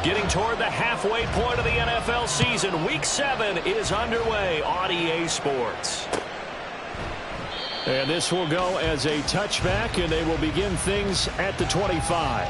Getting toward the halfway point of the NFL season. Week 7 is underway on EA Sports. And this will go as a touchback, and they will begin things at the 25.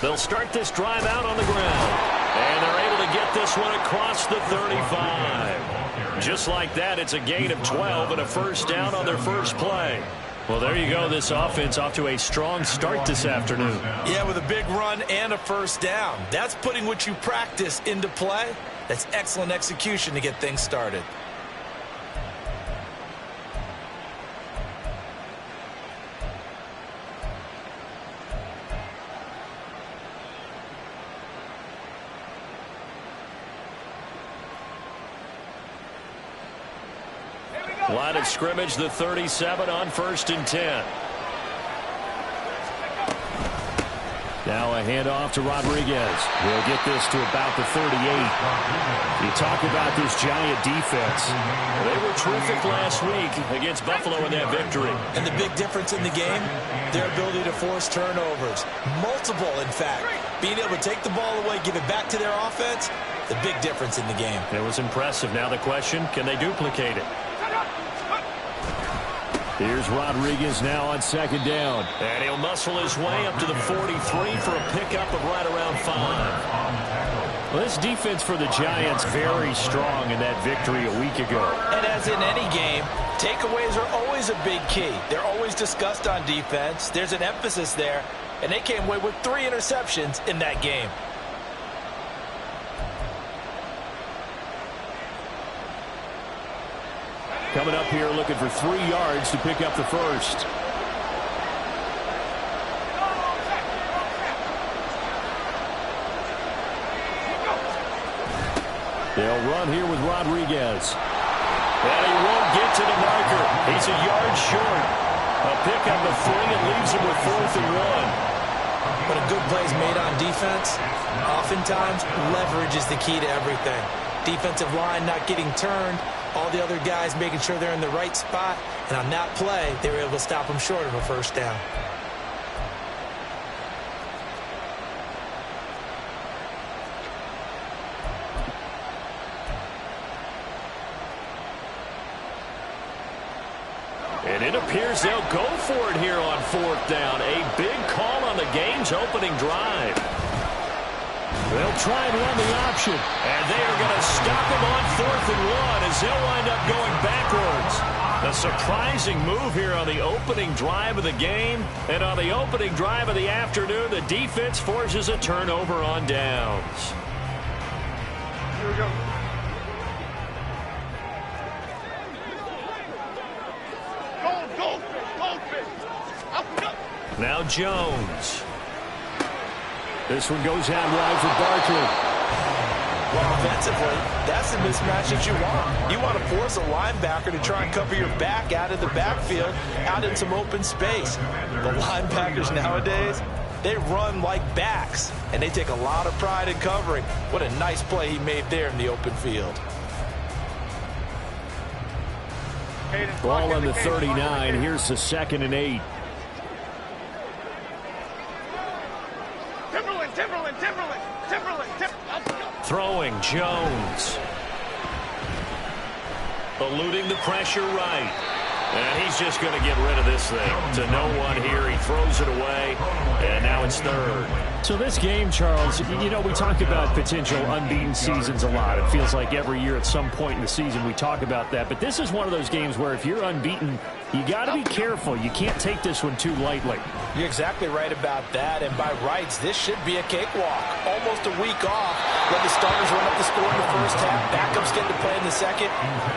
They'll start this drive out on the ground. And they're able to get this one across the 35. Just like that, it's a gain of 12 and a first down on their first play. Well, there you go. This offense off to a strong start this afternoon. Yeah, with a big run and a first down. That's putting what you practice into play. That's excellent execution to get things started. Line of scrimmage, the 37 on 1st and 10. Now a handoff to Rodriguez. He'll get this to about the 38. You talk about this Giant defense. They were terrific last week against Buffalo in that victory. And the big difference in the game, their ability to force turnovers. Multiple, in fact. Being able to take the ball away, give it back to their offense, the big difference in the game. It was impressive. Now the question, can they duplicate it? Here's Rodriguez now on 2nd down. And he'll muscle his way up to the 43 for a pickup of right around 5. Well, this defense for the Giants very strong in that victory a week ago. And as in any game, takeaways are always a big key. They're always discussed on defense. There's an emphasis there. And they came away with 3 interceptions in that game. Coming up here looking for 3 yards to pick up the first. They'll run here with Rodriguez. And he won't get to the marker. He's a yard short. A pickup of 3 and leaves him with 4th and 1. But a good play is made on defense. Oftentimes, leverage is the key to everything. Defensive line not getting turned. All the other guys making sure they're in the right spot. And on that play, they were able to stop them short of a first down. And it appears they'll go for it here on 4th down. A big call on the game's opening drive. They'll try and run the option. And they are going to stop him on 4th and 1 as they'll wind up going backwards. A surprising move here on the opening drive of the game. And on the opening drive of the afternoon, the defense forces a turnover on downs. Here we go. Now Jones. This one goes out wide for Barkley. Well, offensively, that's the mismatch that you want. You want to force a linebacker to try and cover your back out of the backfield, out in some open space. The linebackers nowadays, they run like backs, and they take a lot of pride in covering. What a nice play he made there in the open field. Ball on the 39. Here's the 2nd and 8. Throwing Jones. Eluding the pressure right. And he's just going to get rid of this thing. To no one here. He throws it away. And now it's 3rd. So this game, Charles, you know, we talk about potential unbeaten seasons a lot. It feels like every year at some point in the season we talk about that. But this is one of those games where if you're unbeaten, you got to be careful. You can't take this one too lightly. You're exactly right about that, and by rights, this should be a cakewalk. Almost a week off. Let the starters run up the score in the first half. Backups get to play in the second.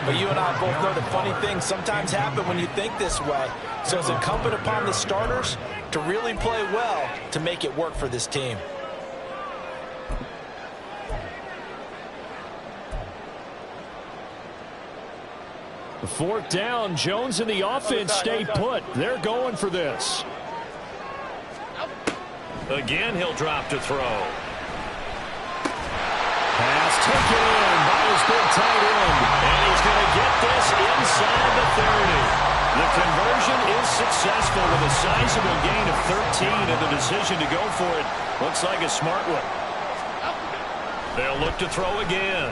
But you and I both know that funny things sometimes happen when you think this way. So it's incumbent upon the starters to really play well to make it work for this team. Fourth down, Jones and the offense stay put. They're going for this. Again, he'll drop to throw. Pass taken in by his big tight end. And he's going to get this inside the 30. The conversion is successful with a sizable gain of 13, and the decision to go for it looks like a smart one. They'll look to throw again.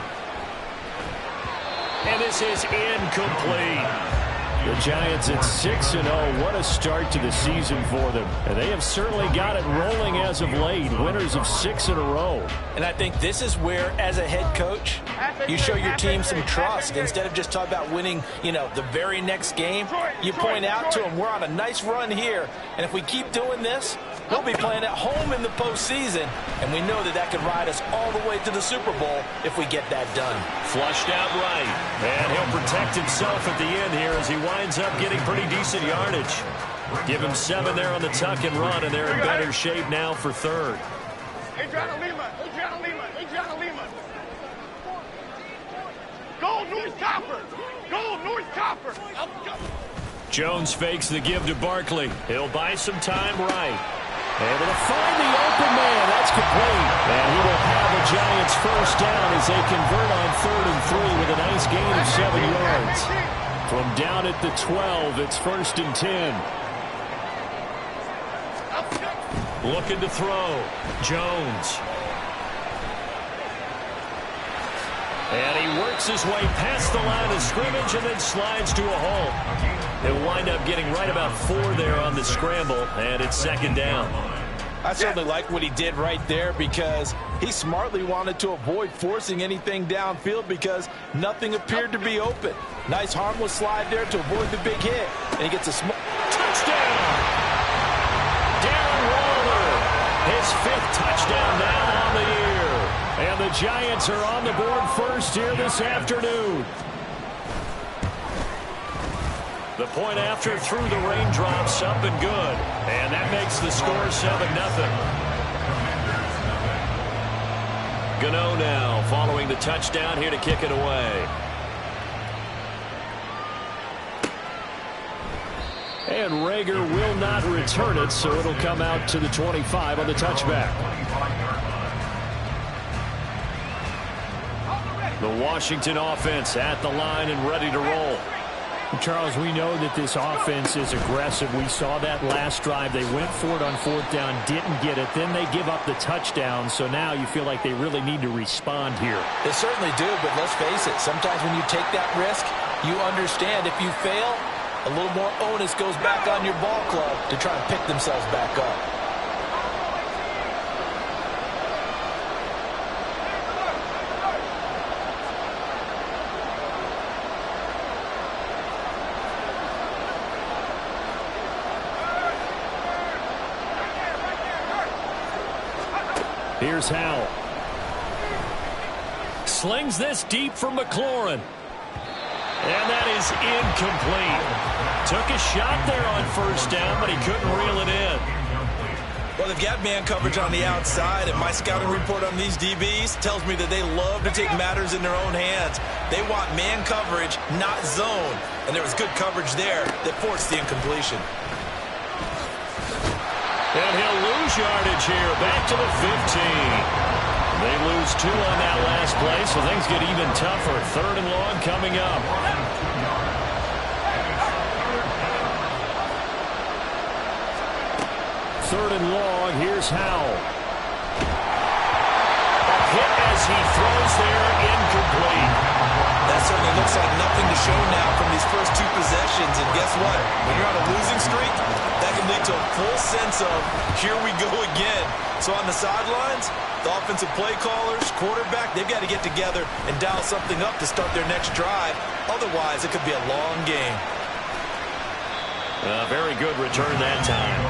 And this is incomplete. The Giants at 6-0. What a start to the season for them. And they have certainly got it rolling as of late. Winners of 6 in a row. And I think this is where, as a head coach, you show your team some trust. Instead of just talking about winning, the very next game, you point out to them, we're on a nice run here. And if we keep doing this, we'll be playing at home in the postseason. And we know that that could ride us all the way to the Super Bowl if we get that done. Flushed out right. And he'll protect himself at the end here as he winds up getting pretty decent yardage. Give him 7 there on the tuck and run, and they're in better shape now for third. Adriana Lima. Go, North Copper. Go, North Copper. Jones fakes the give to Barkley. He'll buy some time right. Able to find the open man. That's complete. And he will have the Giants first down as they convert on 3rd and 3 with a nice gain of 7 yards. From down at the 12, it's 1st and 10. Looking to throw. Jones. And he works his way past the line of scrimmage and then slides to a halt. He'll wind up getting right about 4 there on the scramble, and it's 2nd down. I certainly like what he did right there because he smartly wanted to avoid forcing anything downfield because nothing appeared to be open. Nice harmless slide there to avoid the big hit. And he gets a small touchdown. Darren Waller, his 5th touchdown now on the year. And the Giants are on the board first here this afternoon. The point after through the raindrops up and good. And that makes the score 7-0. Gano now following the touchdown here to kick it away. And Rager will not return it, so it'll come out to the 25 on the touchback. The Washington offense at the line and ready to roll. Charles, we know that this offense is aggressive. We saw that last drive. They went for it on 4th down, didn't get it. Then they give up the touchdown. So now you feel like they really need to respond here. They certainly do, but let's face it. Sometimes when you take that risk, you understand if you fail, a little more onus goes back on your ball club to try and pick themselves back up. Here's Howell. Slings this deep from McLaurin. And that is incomplete. Took a shot there on 1st down, but he couldn't reel it in. Well, they've got man coverage on the outside, and my scouting report on these DBs tells me that they love to take matters in their own hands. They want man coverage, not zone. And there was good coverage there that forced the incompletion. And he'll lose yardage here, back to the 15. They lose 2 on that last play, so things get even tougher. 3rd and long coming up. 3rd and long, here's Howell. A hit as he throws there, incomplete. That certainly looks like nothing to show now from these first 2 possessions. And guess what? When you're on a losing streak, that can lead to a full sense of, here we go again. So on the sidelines, the offensive play callers, quarterback, they've got to get together and dial something up to start their next drive. Otherwise, it could be a long game. A very good return that time.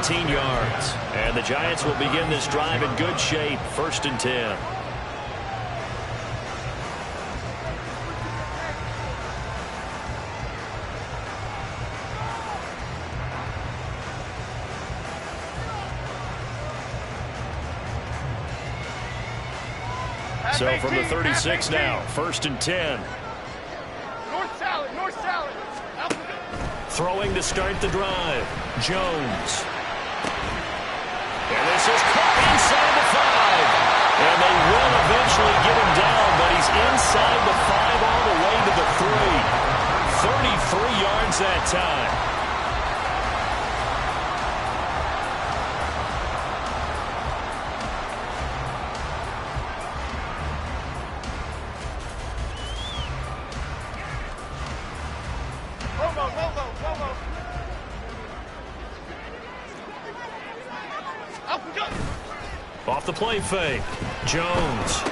18 yards. And the Giants will begin this drive in good shape. 1st and 10. So from the 36 now, 1st and 10. North salad, north salad. Throwing to start the drive. Jones. And this is caught inside the 5. And they will eventually get him down, but he's inside the 5 all the way to the 3. 33 yards that time. Off the play fake. Jones.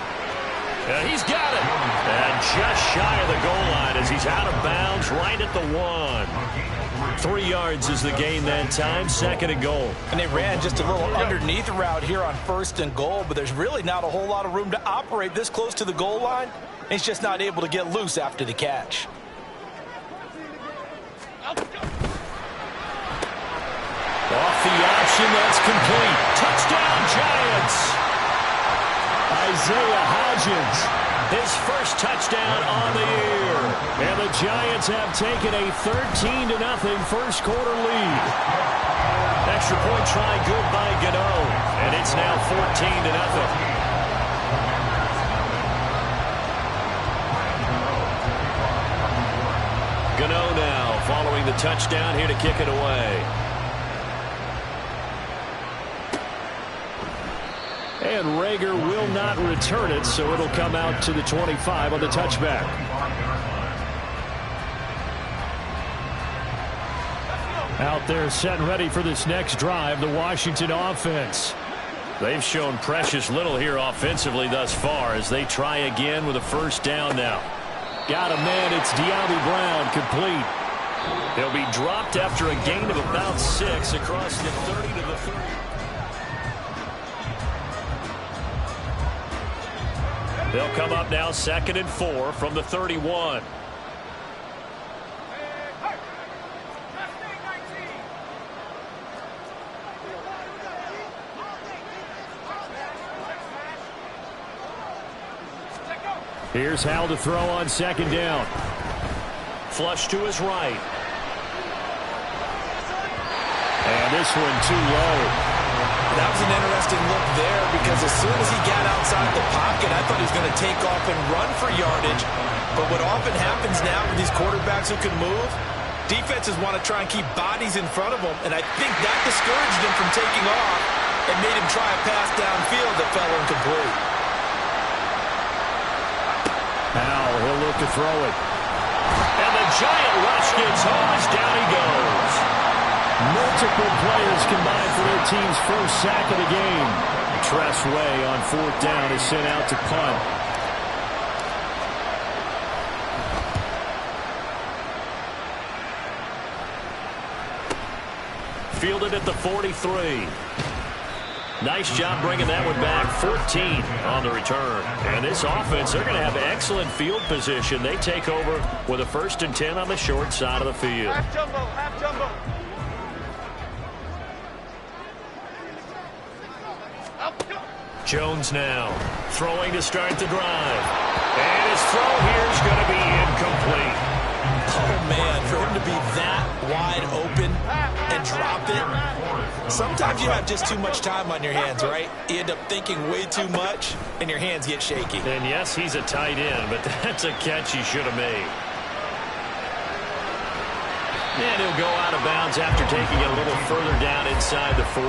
He's got it. And just shy of the goal line as he's out of bounds right at the 1. 3 yards is the gain that time. 2nd and goal. And they ran just a little underneath route here on 1st and goal, but there's really not a whole lot of room to operate this close to the goal line. He's just not able to get loose after the catch. Off the option, that's complete. Touchdown, Giants. Isaiah Hodgins, his first touchdown on the year. And the Giants have taken a 13-0 first quarter lead. Extra point try good by Gano. And it's now 14-0. Gano now following the touchdown here to kick it away. And Rager will not return it, so it'll come out to the 25 on the touchback. Out there set and ready for this next drive, the Washington offense. They've shown precious little here offensively thus far as they try again with a 1st down now. Got a man, it's De'Ami Brown, complete. He'll be dropped after a gain of about 6 across the 30 to the 30. They'll come up now 2nd and 4 from the 31. Here's Howell to throw on 2nd down. Flush to his right. And this one too low. That was an interesting look there because as soon as he got outside the pocket, I thought he was going to take off and run for yardage. But what often happens now with these quarterbacks who can move, defenses want to try and keep bodies in front of them, and I think that discouraged him from taking off and made him try a pass downfield that fell incomplete. Now he'll look to throw it. And the giant rush gets home as down he goes. Multiple players combined for their team's first sack of the game. Tress Way on 4th down is sent out to punt. Fielded at the 43. Nice job bringing that one back. 14 on the return. And this offense, they're going to have excellent field position. They take over with a 1st and 10 on the short side of the field. Half jumbo, half jumbo. Jones now throwing to start the drive. And his throw here is going to be incomplete. Oh, man, for him to be that wide open and drop it. Sometimes you have just too much time on your hands, right? You end up thinking way too much, and your hands get shaky. And yes, he's a tight end, but that's a catch he should have made. And he'll go out of bounds after taking it a little further down inside the 40.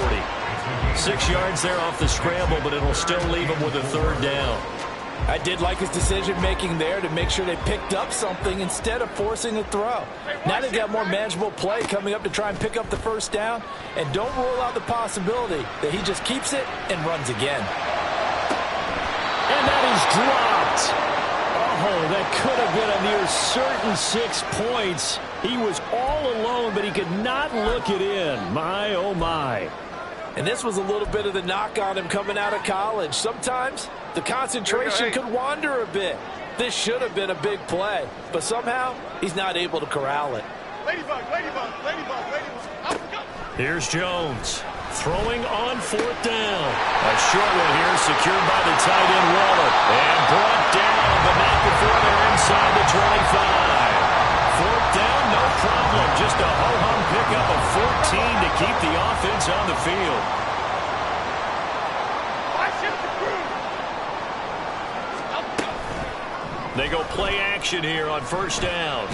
6 yards there off the scramble, but it'll still leave him with a 3rd down. I did like his decision-making there to make sure they picked up something instead of forcing a throw. Now they've got more manageable play coming up to try and pick up the 1st down, and don't rule out the possibility that he just keeps it and runs again. And that is dropped. Oh, that could have been a near certain 6 points. He was all alone, but he could not look it in. My, oh, my. And this was a little bit of the knock on him coming out of college. Sometimes the concentration could wander a bit. This should have been a big play, but somehow he's not able to corral it. Ladybug, ladybug, ladybug, ladybug. Up, go. Here's Jones throwing on 4th down. A short one here secured by the tight end Waller. And brought down, but not before they're inside the 25. 4th down, no problem. Just a ho-hum pickup of 14 to keep the offense on the field. They go play action here on 1st down.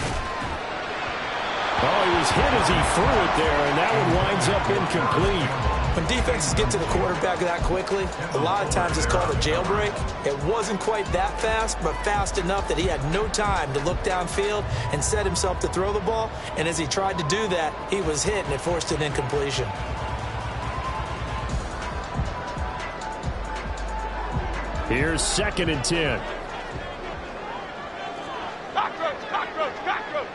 Oh, he was hit as he threw it there, and that one winds up incomplete. When defenses get to the quarterback that quickly, a lot of times it's called a jailbreak. It wasn't quite that fast, but fast enough that he had no time to look downfield and set himself to throw the ball. And as he tried to do that, he was hit, and it forced an incompletion. Here's 2nd and 10. Cockroach, cockroach, cockroach.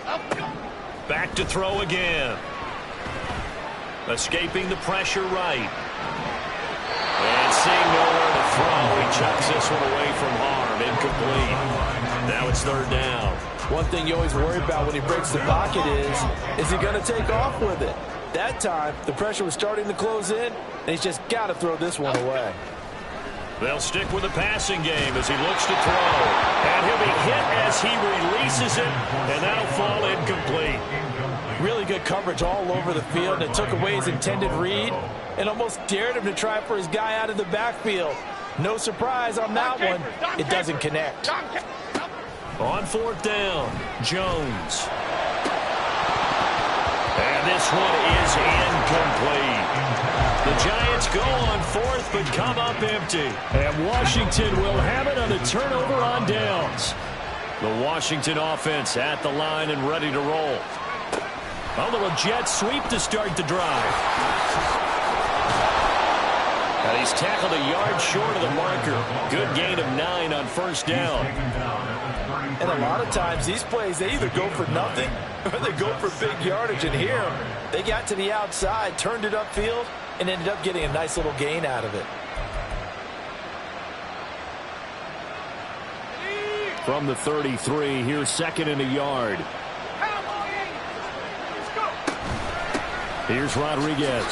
Up, go. Back to throw again. Escaping the pressure right. And seeing nowhere to throw, he chucks this one away from harm. Incomplete. Now it's 3rd down. One thing you always worry about when he breaks the pocket is he going to take off with it? That time, the pressure was starting to close in, and he's just got to throw this one away. They'll stick with the passing game as he looks to throw. And he'll be hit as he releases it, and that'll fall incomplete. Really good coverage all over the field. It took away his intended read and almost dared him to try for his guy out of the backfield. No surprise on that one. It doesn't connect. On 4th down, Jones. And this one is incomplete. The Giants go on 4th but come up empty. And Washington will have it on the turnover on downs. The Washington offense at the line and ready to roll. A little jet sweep to start the drive. And he's tackled a yard short of the marker. Good gain of 9 on 1st down. And a lot of times these plays, they either go for nothing or they go for big yardage. And here, they got to the outside, turned it upfield, and ended up getting a nice little gain out of it. From the 33, here's 2nd and a yard. Here's Rodriguez.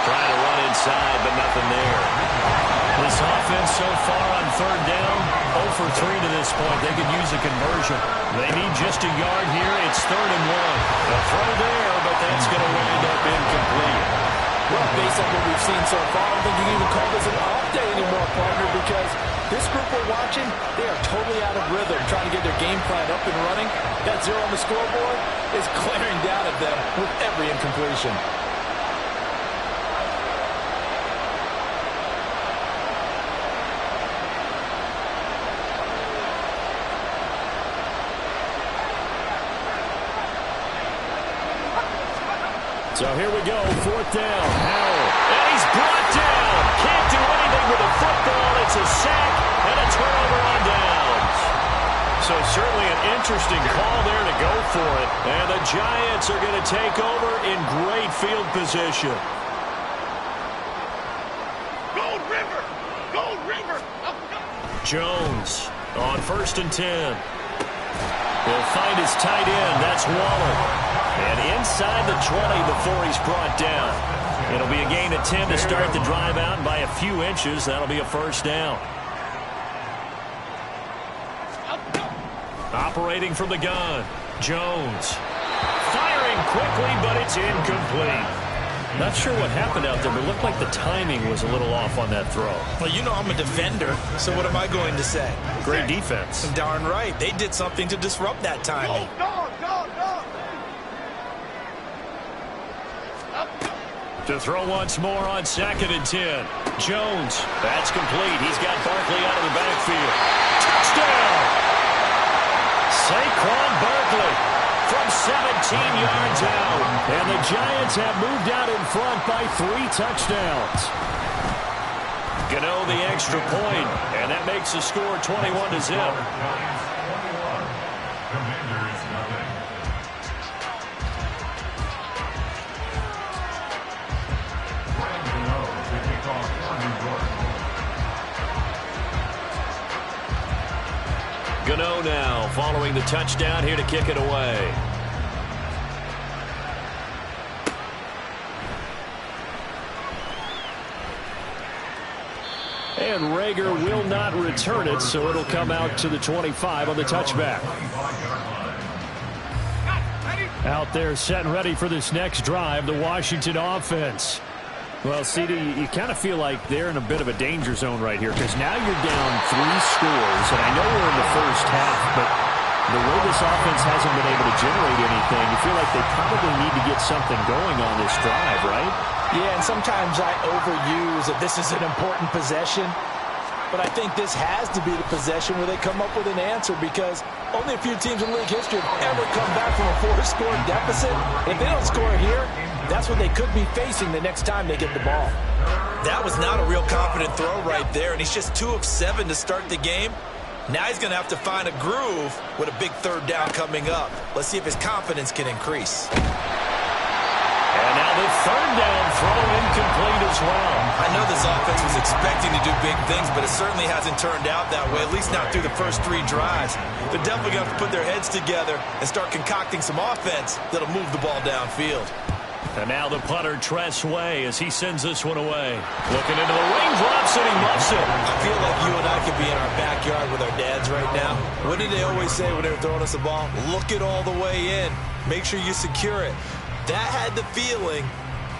Trying to run inside, but nothing there. This offense so far on 3rd down, 0 for 3 to this point. They could use a conversion. They need just a yard here. It's 3rd and 1. A throw there, but that's going to wind up incomplete. Well, based on what we've seen so far, I don't think you can even call this an off day anymore, partner, because this group we're watching, they are totally out of rhythm, trying to get their game plan up and running. That 0 on the scoreboard is glaring down at them with every incompletion. So here we go, 4th down. Howell. And he's brought down. Can't do anything with the football. It's a sack and a turnover on downs. So certainly an interesting call there to go for it. And the Giants are going to take over in great field position. Gold River! Gold River! Up, go. Jones on 1st and 10. He'll find his tight end. That's Waller. And inside the 20 before he's brought down. It'll be a gain of 10 to start the drive out, and by a few inches, that'll be a 1st down. Operating from the gun, Jones. Firing quickly, but it's incomplete. Not sure what happened out there, but it looked like the timing was a little off on that throw. Well, you know I'm a defender, so what am I going to say? Great defense. Darn right. They did something to disrupt that timing. Dog, dog, dog. To throw once more on 2nd and 10. Jones, that's complete. He's got Barkley out of the backfield. Touchdown! Saquon Barkley from 17 yards out. And the Giants have moved out in front by 3 touchdowns. Gano the extra point, and that makes the score 21-0. Gano now following the touchdown here to kick it away. And Reagor will not return it, so it'll come out to the 25 on the touchback. Out there set and ready for this next drive, the Washington offense. Well, CD, you kind of feel like they're in a bit of a danger zone right here because now you're down 3 scores, and I know we're in the first half, but the way this offense hasn't been able to generate anything, you feel like they probably need to get something going on this drive, right? Yeah, and sometimes I overuse that this is an important possession, but I think this has to be the possession where they come up with an answer because only a few teams in league history have ever come back from a 4-score deficit. If they don't score here, that's what they could be facing the next time they get the ball. That was not a real confident throw right there, and he's just 2 of 7 to start the game. Now he's going to have to find a groove with a big 3rd down coming up. Let's see if his confidence can increase. And now the 3rd down throw incomplete as well. I know this offense was expecting to do big things, but it certainly hasn't turned out that way, at least not through the first 3 drives. They're definitely going to have to put their heads together and start concocting some offense that'll move the ball downfield. And now the punter, Tress Way, as he sends this one away. Looking into the raindrops, and he muffs it. I feel like you and I could be in our backyard with our dads right now. What did they always say when they were throwing us the ball? Look it all the way in. Make sure you secure it. That had the feeling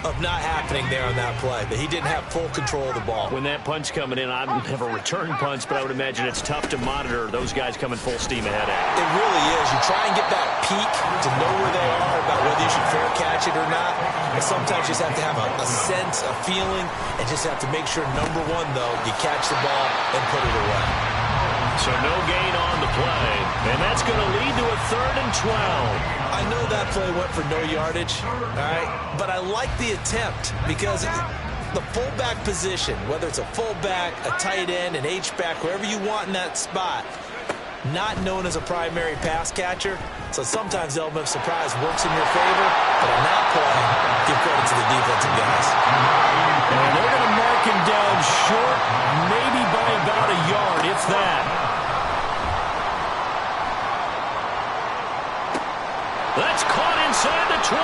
of not happening there on that play, that he didn't have full control of the ball. When that punch coming in, I don't have a return punch, but I would imagine it's tough to monitor those guys coming full steam ahead at it. It really is. You try and get that peek to know where they are about whether you should fair catch it or not. And sometimes you just have to have a sense, a feeling, and just have to make sure, number one, though, you catch the ball and put it away. So no gain on the play, and that's going to lead to a 3rd and 12. I know that play went for no yardage, all right, but I like the attempt because the fullback position, whether it's a fullback, a tight end, an H-back, wherever you want in that spot, not known as a primary pass catcher, so sometimes the element of surprise works in your favor, but on that play, give credit to the defensive guys. And they're going to mark him down short, maybe by about a yard, if that. That's caught inside the 20.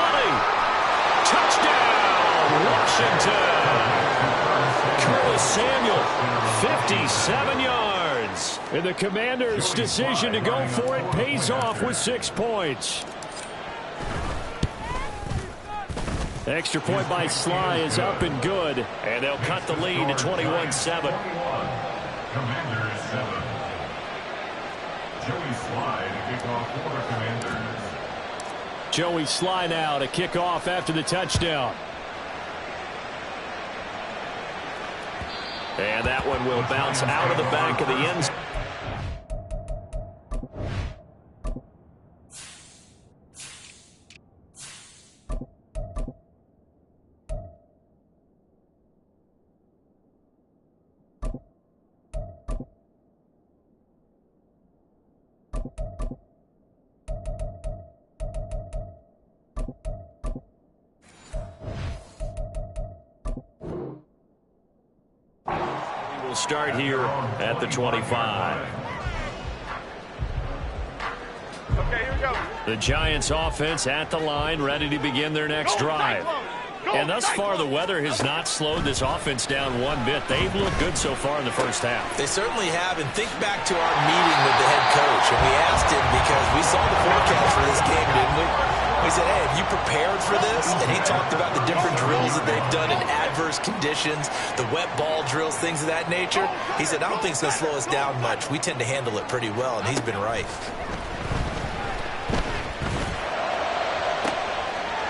Touchdown, Washington. Curtis Samuel, 57 yards. And the Commanders' decision to go for it pays off with 6 points. Extra point by Sly is up and good. And they'll cut the lead to 21-7. Commanders 7. Joey Sly to kick off for the Commanders. Joey Sly now to kick off after the touchdown. And that one will bounce out of the back of the end zone. Start here at the 25. Okay, here we go. The Giants offense at the line, ready to begin their next drive. And thus far, the weather has not slowed this offense down one bit. They've looked good so far in the first half. They certainly have, and think back to our meeting with the head coach, and we asked him because we saw the forecast for this game, didn't we? We said, hey, have you prepared for this? And he talked about the different drills that they've done in adverse conditions, the wet ball drills, things of that nature. He said, I don't think it's going to slow us down much. We tend to handle it pretty well, and he's been right.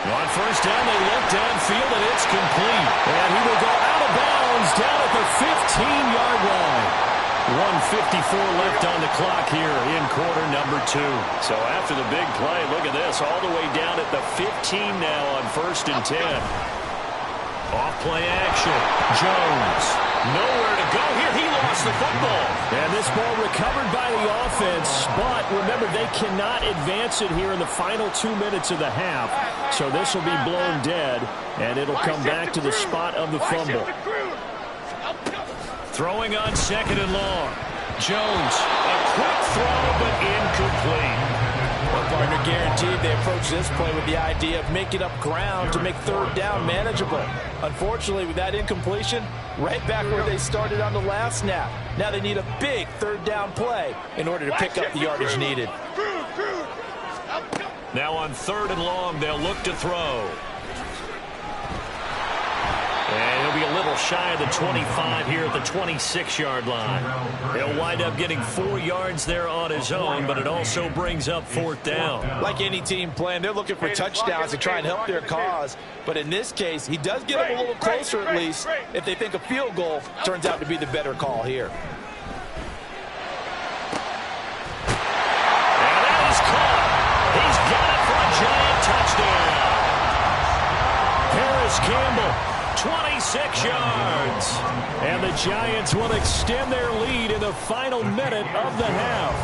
On first down, they look downfield, and it's complete. And he will go out of bounds down at the 15-yard line. 1:54 left on the clock here in quarter number 2. So after the big play, look at this, all the way down at the 15 now on 1st and 10. Off play action. Jones. Nowhere to go here. He lost the football. And this ball recovered by the offense. But remember, they cannot advance it here in the final 2 minutes of the half. So this will be blown dead. And it'll come back to the spot of the fumble. Throwing on 2nd and long. Jones. A quick throw, but incomplete. Well, partner, guaranteed they approach this play with the idea of making up ground to make 3rd down manageable. Unfortunately, with that incompletion, right back where they started on the last snap. Now they need a big 3rd down play in order to pick up the yardage needed. Now on 3rd and long, they'll look to throw. And he'll be a little shy of the 25 here at the 26-yard line. He'll wind up getting 4 yards there on his own, but it also brings up 4th down. Like any team playing, they're looking for touchdowns to try and help their cause. But in this case, he does get them a little closer at least if they think a field goal turns out to be the better call here. And that is caught. He's got it for a giant touchdown. Harris Campbell. 26 yards. And the Giants will extend their lead in the final minute of the half.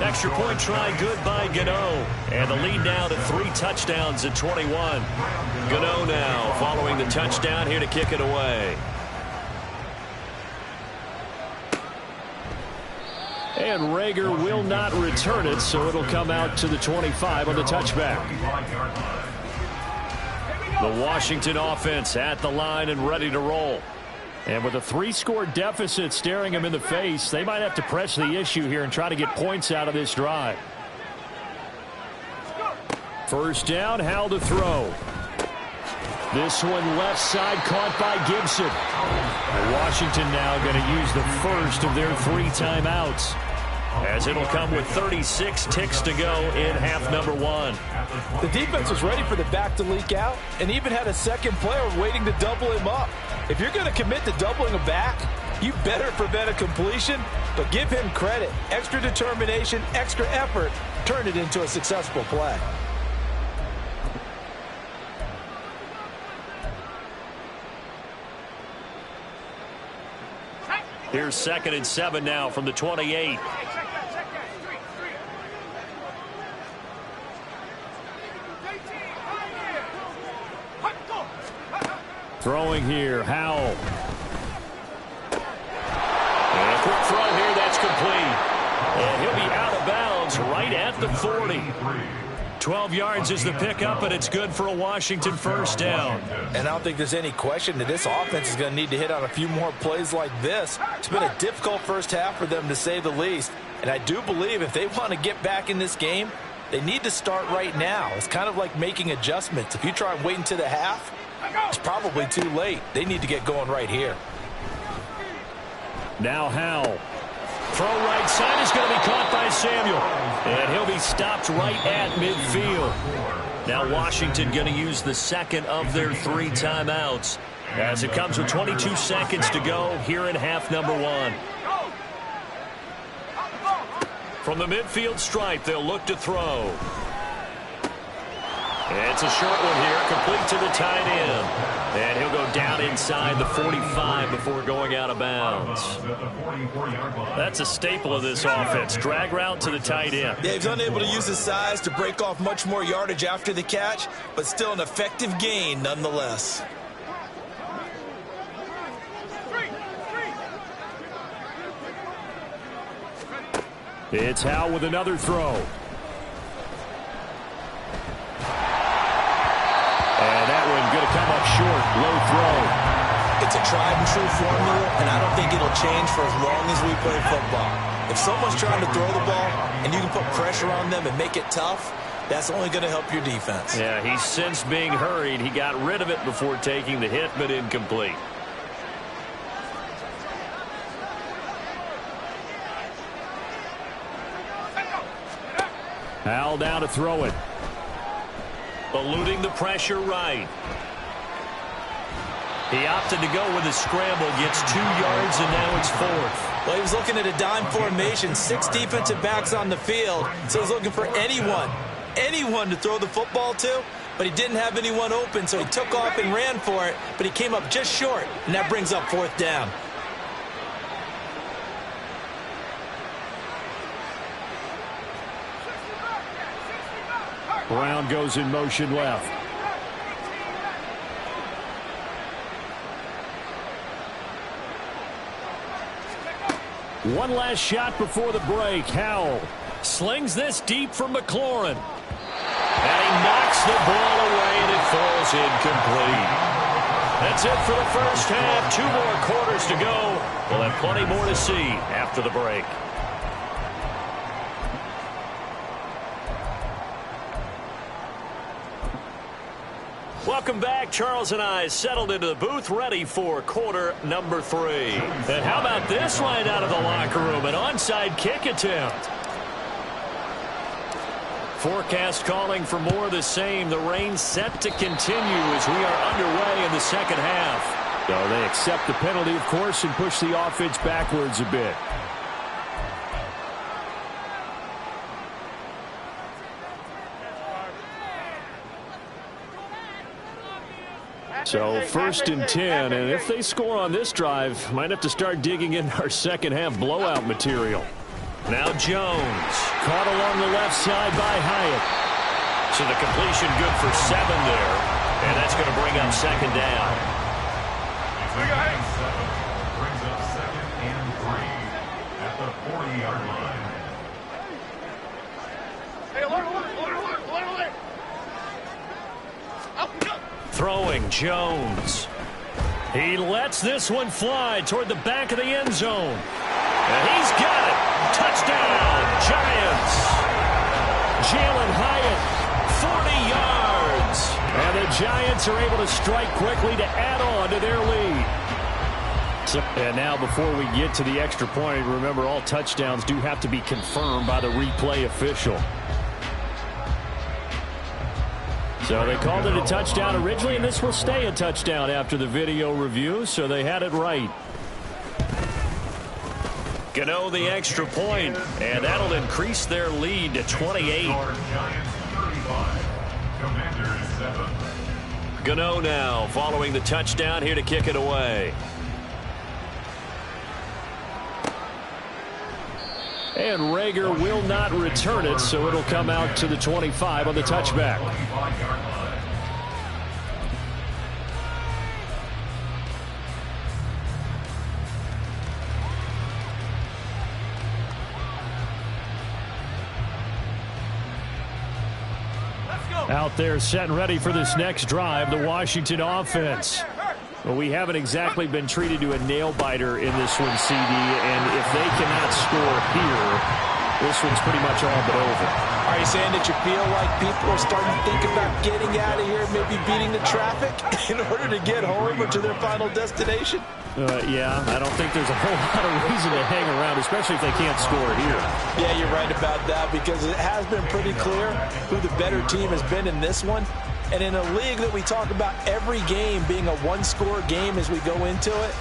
Extra point try good by Gano. And the lead now to 3 touchdowns at 21. Gano now following the touchdown here to kick it away. And Rager will not return it, so it'll come out to the 25 on the touchback. The Washington offense at the line and ready to roll. And with a 3-score deficit staring them in the face, they might have to press the issue here and try to get points out of this drive. 1st down, Howell to throw. This one left side caught by Gibson. Washington now going to use the first of their 3 timeouts, as it'll come with 36 ticks to go in half number 1. The defense was ready for the back to leak out and even had a second player waiting to double him up. If you're going to commit to doubling a back, you better prevent a completion, but give him credit. Extra determination, extra effort, turned it into a successful play. Here's 2nd and 7 now from the 28. Throwing here, Howell. And a quick throw here, that's complete. And he'll be out of bounds right at the 40. 12 yards is the pickup, and it's good for a Washington 1st down. And I don't think there's any question that this offense is going to need to hit on a few more plays like this. It's been a difficult first half for them, to say the least. And I do believe if they want to get back in this game, they need to start right now. It's kind of like making adjustments. If you try and wait until the half, it's probably too late. They need to get going right here. Now Howell. Throw right side is going to be caught by Samuel. And he'll be stopped right at midfield. Now Washington going to use the 2nd of their 3 timeouts, as it comes with 22 seconds to go here in half number 1. From the midfield stripe, they'll look to throw. It's a short one here, complete to the tight end. And he'll go down inside the 45 before going out of bounds. That's a staple of this offense. Drag route to the tight end. Yeah, he's unable to use his size to break off much more yardage after the catch, but still an effective gain nonetheless. It's Howell with another throw. And that one going to come up short. Low throw. It's a tried and true formula, and I don't think it'll change for as long as we play football. If someone's trying to throw the ball and you can put pressure on them and make it tough, that's only going to help your defense. Yeah, he's since being hurried. He got rid of it before taking the hit, but incomplete. Howell down to throw it. Eluding the pressure right. He opted to go with a scramble, gets 2 yards, and now it's 4th. Well, he was looking at a dime formation, 6 defensive backs on the field, so he's looking for anyone to throw the football to. but he didn't have anyone open, so he took off and ran for it, but he came up just short, and that brings up 4th down. Brown goes in motion left. One last shot before the break. Howell slings this deep from McLaurin. And he knocks the ball away, and it falls incomplete. That's it for the first half. 2 more quarters to go. We'll have plenty more to see after the break. Welcome back. Charles and I settled into the booth, ready for quarter number 3. And how about this line out of the locker room? An onside kick attempt. Forecast calling for more of the same. The rain set to continue as we are underway in the second half. So they accept the penalty, of course, and push the offense backwards a bit. So 1st and 10, and if they score on this drive, might have to start digging in our second half blowout material. Now Jones. Caught along the left side by Hyatt. So the completion good for 7 there, and that's going to bring up 2nd down. Brings up 2nd and 3 at the 40-yard line. Hey, alert. Throwing Jones. He lets this one fly toward the back of the end zone. And he's got it. Touchdown, Giants. Jalen Hyatt, 40 yards. And the Giants are able to strike quickly to add on to their lead. And now before we get to the extra point, remember all touchdowns do have to be confirmed by the replay official. So they called it a touchdown originally, and this will stay a touchdown after the video review, so they had it right. Gano the extra point, and that'll increase their lead to 28. Giants 35. Commanders 7. Gano now following the touchdown here to kick it away. And Rager will not return it, so it'll come out to the 25 on the touchback. Out there set and ready for this next drive, the Washington offense. Well, we haven't exactly been treated to a nail-biter in this one, CD, and if they cannot score here, this one's pretty much all but over. Are you saying that you feel like people are starting to think about getting out of here, maybe beating the traffic in order to get home or to their final destination? Yeah, I don't think there's a whole lot of reason to hang around, especially if they can't score here. Yeah, you're right about that, because it has been pretty clear who the better team has been in this one. And in a league that we talk about every game being a one-score game as we go into it,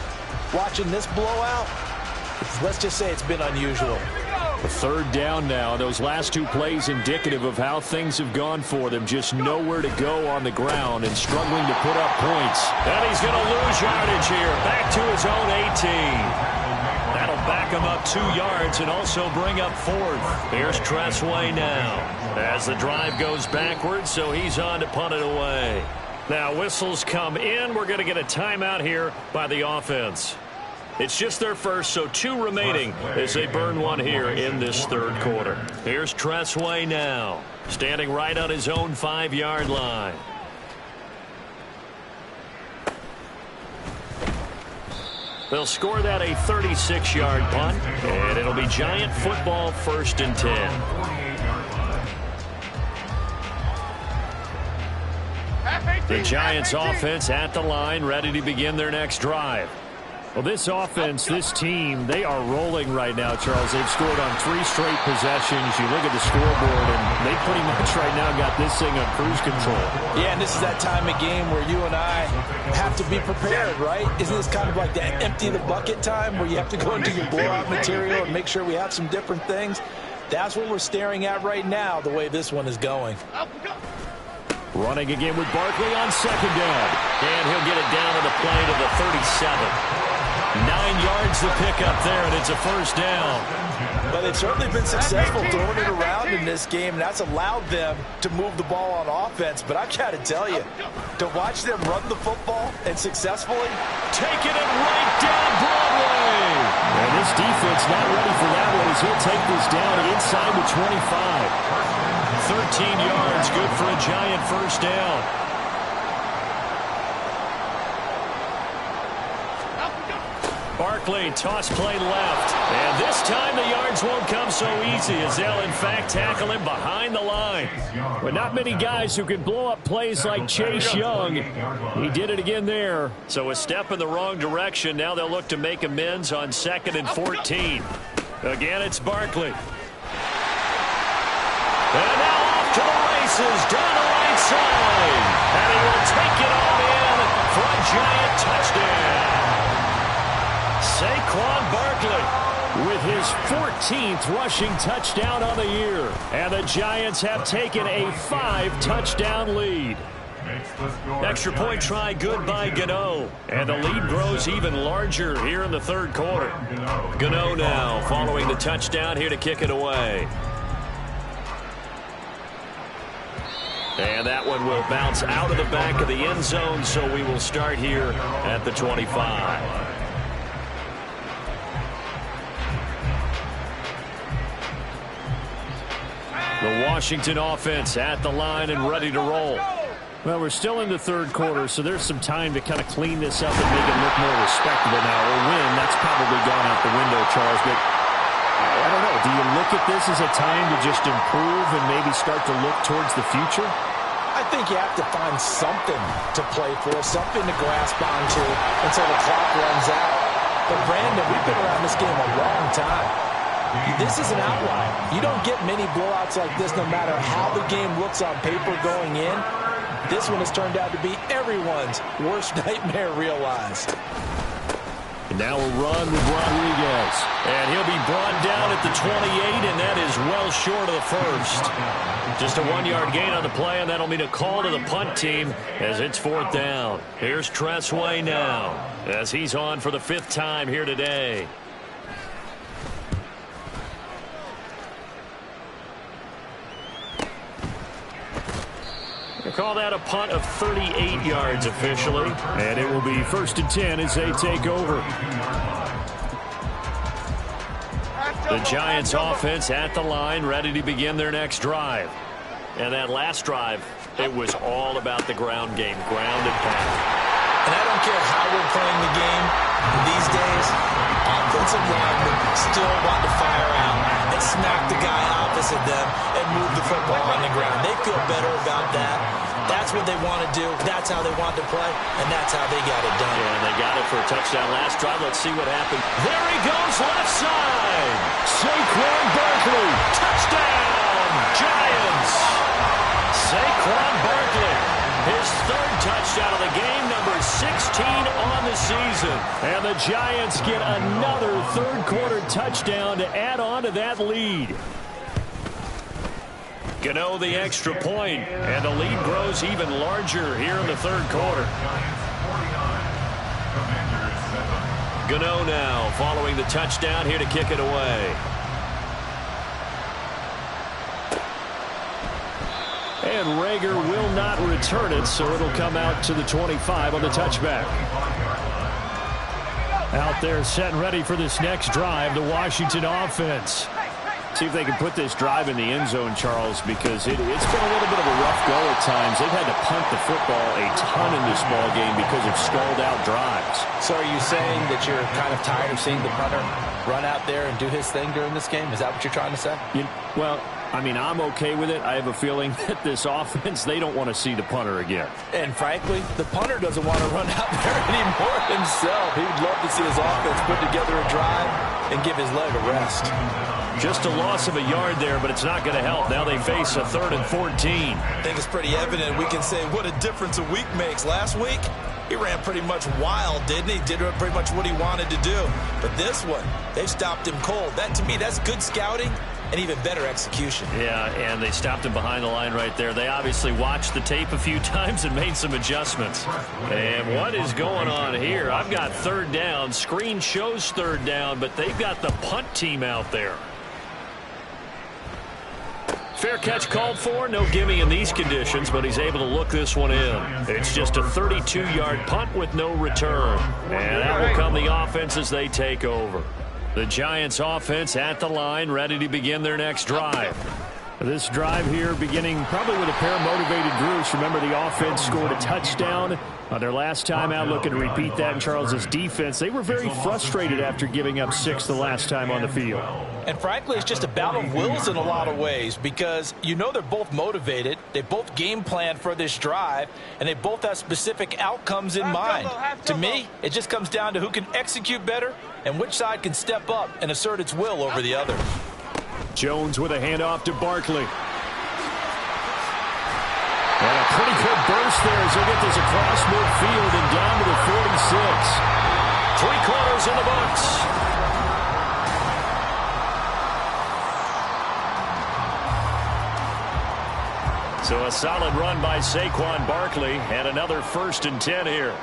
watching this blowout, let's just say it's been unusual. A 3rd down now. Those last 2 plays indicative of how things have gone for them. Just nowhere to go on the ground and struggling to put up points. And he's going to lose yardage here. Back to his own 18. That'll back him up 2 yards and also bring up 4th. Here's Tressway now as the drive goes backwards, so he's on to punt it away. Now whistles come in. We're going to get a timeout here by the offense. It's just their first, so 2 remaining as they burn one here in this 3rd quarter. Here's Tressway now, standing right on his own 5-yard line. They'll score that a 36-yard punt, and it'll be Giant football 1st and 10. The Giants offense at the line, ready to begin their next drive. Well, this offense, this team, they are rolling right now, Charles. They've scored on 3 straight possessions. You look at the scoreboard, and they pretty much right now got this thing on cruise control. Yeah, and this is that time of game where you and I have to be prepared, right? Isn't this kind of like that empty the bucket time where you have to go into your blowout material and make sure we have some different things? That's what we're staring at right now, the way this one is going. Running again with Barkley on second down. And he'll get it down to the play to the 37. 9 yards to pick up there, and it's a first down. But they've certainly been successful throwing it around in this game, and that's allowed them to move the ball on offense. But I've got to tell you, to watch them run the football and successfully taking it right down Broadway. And this defense not ready for that one as he'll take this down inside the 25. 13 yards, good for a Giant first down. Barkley, toss play left. And this time the yards won't come so easy as they'll, in fact, tackle him behind the line. But not many guys who can blow up plays like Chase Young. He did it again there. So a step in the wrong direction. Now they'll look to make amends on 2nd and 14. Again, it's Barkley. And now off to the races down the right side. And he will take it on in for a Giant touchdown. Saquon Barkley with his 14th rushing touchdown of the year. And the Giants have taken a 5-touchdown lead. Extra point try good by Gano. And the lead grows even larger here in the third quarter. Gano now following the touchdown here to kick it away. And that one will bounce out of the back of the end zone, so we will start here at the 25. The Washington offense at the line and ready to roll. Well, we're still in the third quarter, so there's some time to kind of clean this up and make it look more respectable now. Or win, that's probably gone out the window, Charles. But I don't know. Do you look at this as a time to just improve and maybe start to look towards the future? I think you have to find something to play for, something to grasp onto until the clock runs out. But, Brandon, we've been around this game a long time. This is an outlier. You don't get many blowouts like this no matter how the game looks on paper going in. This one has turned out to be everyone's worst nightmare realized. And now a run with Rodriguez. And he'll be brought down at the 28, and that is well short of the first. Just a 1-yard gain on the play, and that'll mean a call to the punt team as it's 4th down. Here's Tressway now as he's on for the 5th time here today. They call that a punt of 38 yards officially. And it will be 1st and 10 as they take over. The Giants offense at the line, ready to begin their next drive. And that last drive, it was all about the ground game, ground and pound. And I don't care how we're playing the game these days, offensive linemen still want to fire out and smack the guy opposite them and move the football on the ground. They feel better about that. That's what they want to do. That's how they want to play, and that's how they got it done. Yeah, and they got it for a touchdown last drive. Let's see what happened. There he goes, left side. Saquon Barkley, touchdown, Giants. Saquon Barkley, his 3rd touchdown of the game, number 16 on the season. And the Giants get another third-quarter touchdown to add on to that lead. Gano the extra point, and the lead grows even larger here in the third quarter. Gano now following the touchdown here to kick it away. And Reagor will not return it, so it'll come out to the 25 on the touchback. Out there set and ready for this next drive, the Washington offense. See if they can put this drive in the end zone, Charles, because it's been a little bit of a rough go at times. They've had to punt the football a ton in this ball game because of stalled-out drives. So are you saying that you're kind of tired of seeing the punter run out there and do his thing during this game? Is that what you're trying to say? Well, I mean, I'm okay with it. I have a feeling that this offense, they don't want to see the punter again. And frankly, the punter doesn't want to run out there anymore himself. He would love to see his offense put together a drive and give his leg a rest. Just a loss of a yard there, but it's not going to help. Now they face a 3rd and 14. I think it's pretty evident. We can say what a difference a week makes. Last week, he ran pretty much wild, didn't he? Did pretty much what he wanted to do. But this one, they stopped him cold. That, to me, that's good scouting and even better execution. Yeah, and they stopped him behind the line right there. They obviously watched the tape a few times and made some adjustments. And what is going on here? I've got third down. Screen shows third down, but they've got the punt team out there. Fair catch called for. No gimme in these conditions, but he's able to look this one in. It's just a 32-yard punt with no return. And that will come the offense as they take over. The Giants offense at the line, ready to begin their next drive. This drive here beginning probably with a pair of motivated groups. Remember, the offense scored a touchdown on their last time out, looking to repeat that in Charles's defense. They were very frustrated after giving up 6 the last time on the field. And frankly, it's just a battle of wills in a lot of ways because you know they're both motivated. They both game plan for this drive, and they both have specific outcomes in mind. To me, it just comes down to who can execute better and which side can step up and assert its will over the other. Jones with a handoff to Barkley. And a pretty good burst there as they get this across midfield and down to the 46. 3 quarters in the books. So a solid run by Saquon Barkley and another 1st and 10 here.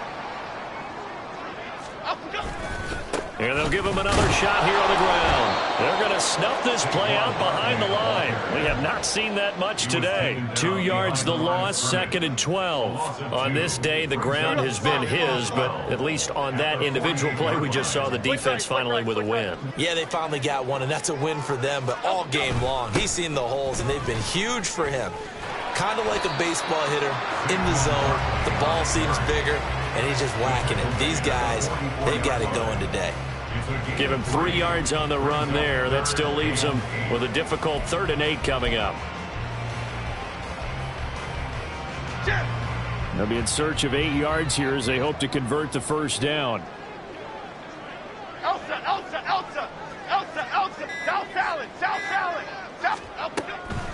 And they'll give him another shot here on the ground. They're going to snuff this play out behind the line. We have not seen that much today. 2 yards the loss, 2nd and 12. On this day, the ground has been his, but at least on that individual play, we just saw the defense finally with a win. Yeah, they finally got one, and that's a win for them, but all game long, he's seen the holes, and they've been huge for him. Kind of like a baseball hitter in the zone. The ball seems bigger, and he's just whacking it. These guys, they've got it going today. Give him 3 yards on the run there. That still leaves him with a difficult 3rd and 8 coming up. They'll be in search of 8 yards here as they hope to convert the first down. Elsa, South Allen.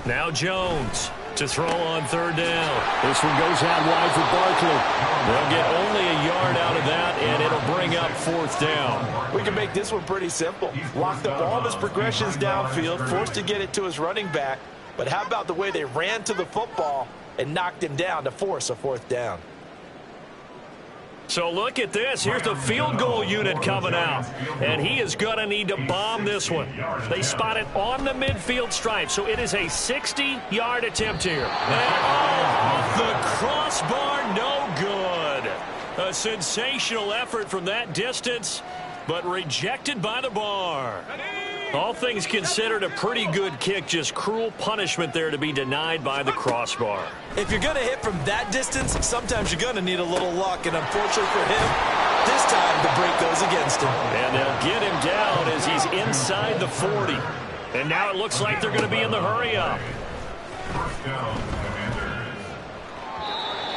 Now Jones to throw on 3rd down. This one goes out wide for Barkley. They'll get only a yard out of that, and it'll bring up 4th down. We can make this one pretty simple. Locked up all of his progressions downfield, forced to get it to his running back. But how about the way they ran to the football and knocked him down to force a 4th down? So look at this. Here's the field goal unit coming out. And he is going to need to bomb this one. They spot it on the midfield stripe. So it is a 60-yard attempt here. And off the crossbar, no good. A sensational effort from that distance, but rejected by the bar. All things considered, a pretty good kick. Just cruel punishment there to be denied by the crossbar. If you're going to hit from that distance, sometimes you're going to need a little luck. And unfortunately for him, this time the break goes against him. And they'll get him down as he's inside the 40. And now it looks like they're going to be in the hurry-up. First down, Commanders.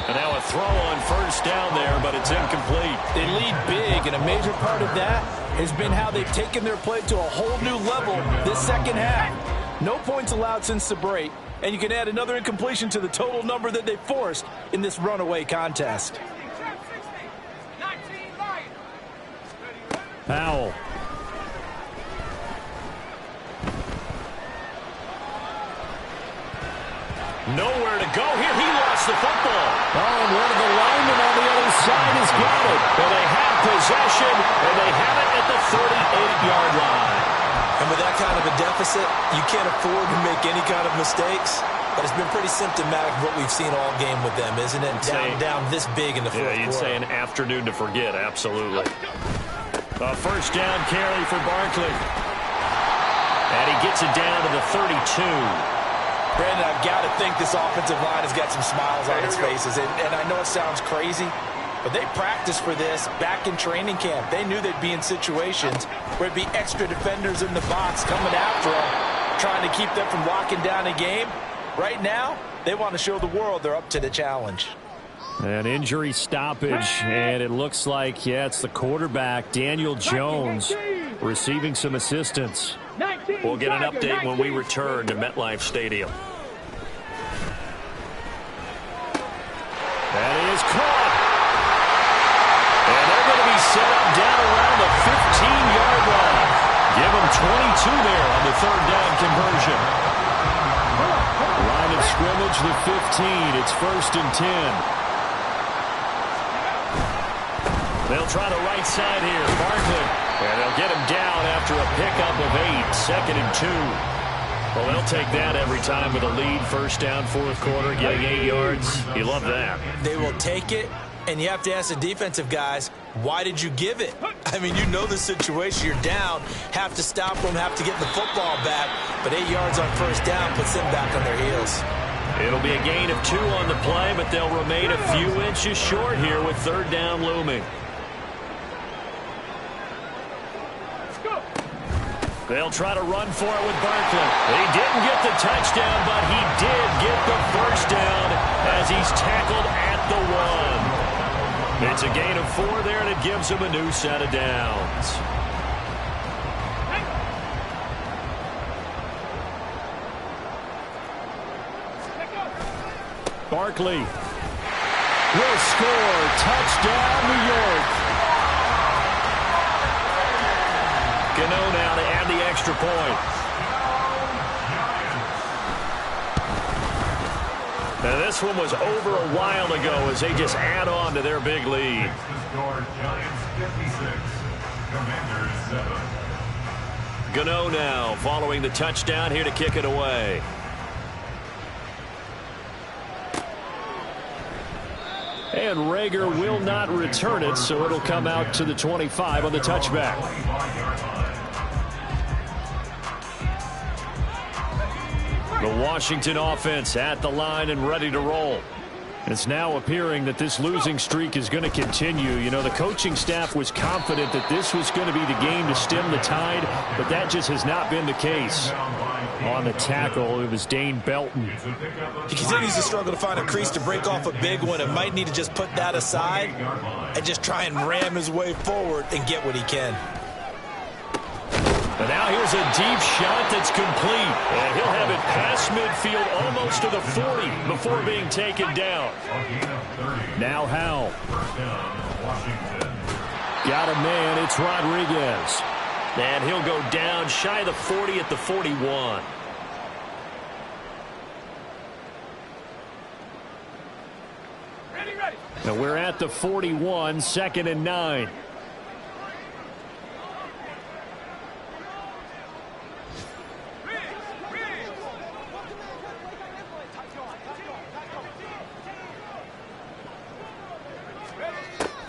And now a throw on 1st down there, but it's incomplete. They lead big, and a major part of that has been how they've taken their play to a whole new level this second half. No points allowed since the break, and you can add another incompletion to the total number that they forced in this runaway contest. Powell. Nowhere to go here. He lost the football. Oh, and one of the linemen on the other side has got it. And they have possession, and they have it at the 38-yard line. And with that kind of a deficit, you can't afford to make any kind of mistakes. But it's been pretty symptomatic of what we've seen all game with them, isn't it? Down this big in the fourth quarter. You'd say an afternoon to forget, absolutely. A 1st down carry for Barkley. And he gets it down to the 32. Brandon, I've got to think this offensive line has got some smiles on its faces. And I know it sounds crazy, but they practiced for this back in training camp. They knew they'd be in situations where it'd be extra defenders in the box coming after them, trying to keep them from locking down a game. Right now, they want to show the world they're up to the challenge. An injury stoppage, and it looks like, it's the quarterback, Daniel Jones, receiving some assistance. We'll get an update when we return to MetLife Stadium. That is caught. And they're going to be set up down around the 15-yard line. Give him 22 there on the third down conversion. Line of scrimmage, the 15. It's 1st and 10. They'll try the right side here. Barkley. And they'll get him down after a pickup of 8. 2nd and 2. Well, they'll take that every time with a lead. 1st down, 4th quarter, getting 8 yards. You love that. They will take it, and you have to ask the defensive guys, why did you give it? I mean, you know the situation. You're down, have to stop them, have to get the football back. But 8 yards on 1st down puts them back on their heels. It'll be a gain of 2 on the play, but they'll remain a few inches short here with 3rd down looming. They'll try to run for it with Barkley. He didn't get the touchdown, but he did get the 1st down as he's tackled at the 1. It's a gain of 4 there, and it gives him a new set of downs. Barkley will score. Touchdown, New York. Gano now to add the extra point. Now this one was over a while ago as they just add on to their big lead. Gano now following the touchdown here to kick it away. And Rager will not return it, so it'll come out to the 25 on the touchback. The Washington offense at the line and ready to roll. It's now appearing that this losing streak is going to continue. You know, the coaching staff was confident that this was going to be the game to stem the tide, but that just has not been the case. On the tackle, it was Dane Belton. He continues to struggle to find a crease to break off a big one and might need to just put that aside and just try and ram his way forward and get what he can. But now here's a deep shot that's complete. And he'll have it past midfield almost to the 40 before being taken down. Now Howell. Got a man, it's Rodriguez. And he'll go down shy of the 40 at the 41. Ready. Now we're at the 41, 2nd and 9.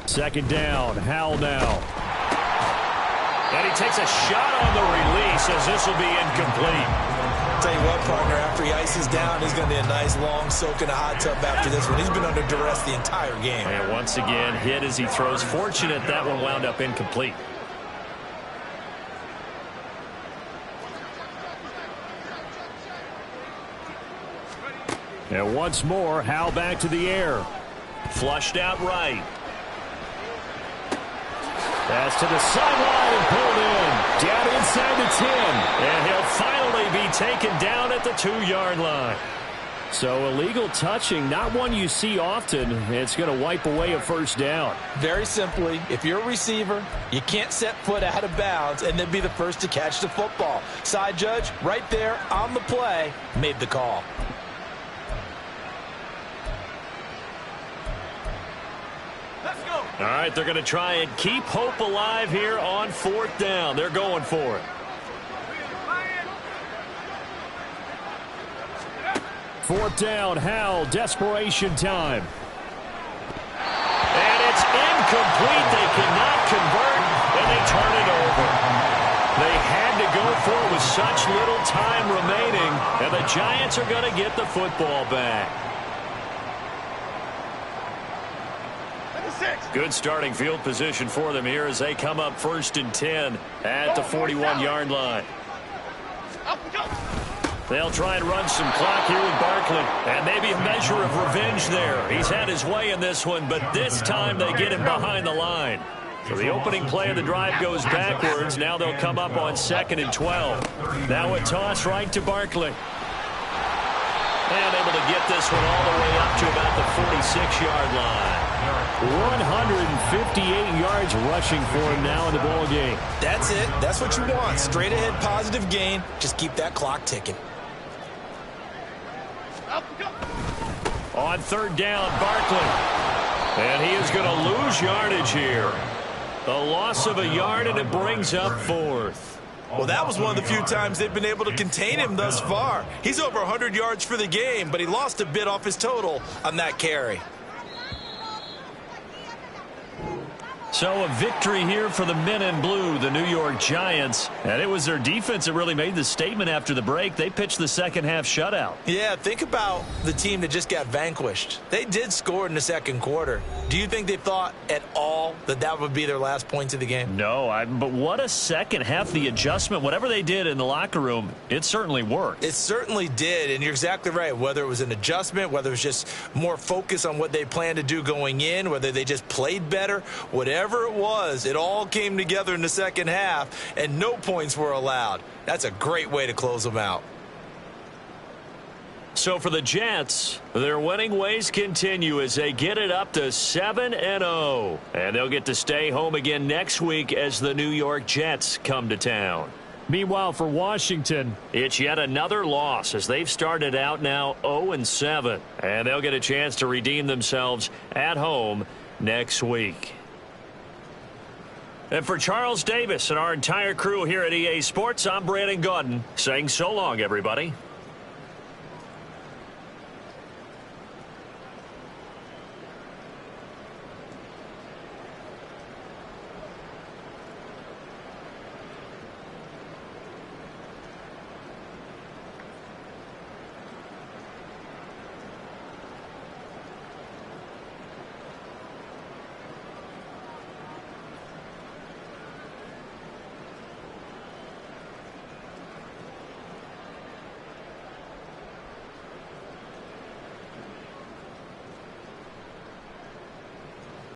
Second down, Howell now. And he takes a shot on the release as this will be incomplete. Tell you what, partner, after he ices down, he's going to be a nice long soak in a hot tub after this one. He's been under duress the entire game. And once again, hit as he throws. Fortunate that one wound up incomplete. And once more, Howell back to the air. Flushed out right. Pass to the sideline and pulled in. Down inside the 10. And he'll finally be taken down at the 2-yard line. So illegal touching, not one you see often. It's going to wipe away a 1st down. Very simply, if you're a receiver, you can't set foot out of bounds and then be the first to catch the football. Side judge, right there on the play, made the call. All right, they're going to try and keep hope alive here on 4th down. They're going for it. Fourth down, Howell, desperation time. And it's incomplete. They cannot convert, and they turn it over. They had to go for it with such little time remaining, and the Giants are going to get the football back. Good starting field position for them here as they come up 1st and 10 at the 41-yard line. They'll try and run some clock here with Barkley. And maybe a measure of revenge there. He's had his way in this one, but this time they get him behind the line. So the opening play of the drive goes backwards. Now they'll come up on 2nd and 12. Now a toss right to Barkley. And able to get this one all the way up to about the 46-yard line. 158 yards rushing for him now in the ball game. That's it. That's what you want. Straight ahead positive gain. Just keep that clock ticking. On third down, Barkley. And he is going to lose yardage here. A loss of a yard, and it brings up fourth. Well, that was one of the few times they've been able to contain him thus far. He's over 100 yards for the game, but he lost a bit off his total on that carry. So a victory here for the men in blue, the New York Giants. And it was their defense that really made the statement after the break. They pitched the second half shutout. Yeah, think about the team that just got vanquished. They did score in the second quarter. Do you think they thought at all that that would be their last points of the game? No, but what a second half. The adjustment, whatever they did in the locker room, it certainly worked. It certainly did, and you're exactly right. Whether it was an adjustment, whether it was just more focus on what they planned to do going in, whether they just played better, whatever it was, it all came together in the second half, and no points were allowed. That's a great way to close them out. So for the Jets, their winning ways continue as they get it up to 7-0. And they'll get to stay home again next week as the New York Jets come to town. Meanwhile, for Washington, it's yet another loss as they've started out now 0-7. And they'll get a chance to redeem themselves at home next week. And for Charles Davis and our entire crew here at EA Sports, I'm Brandon Gaudin saying so long, everybody.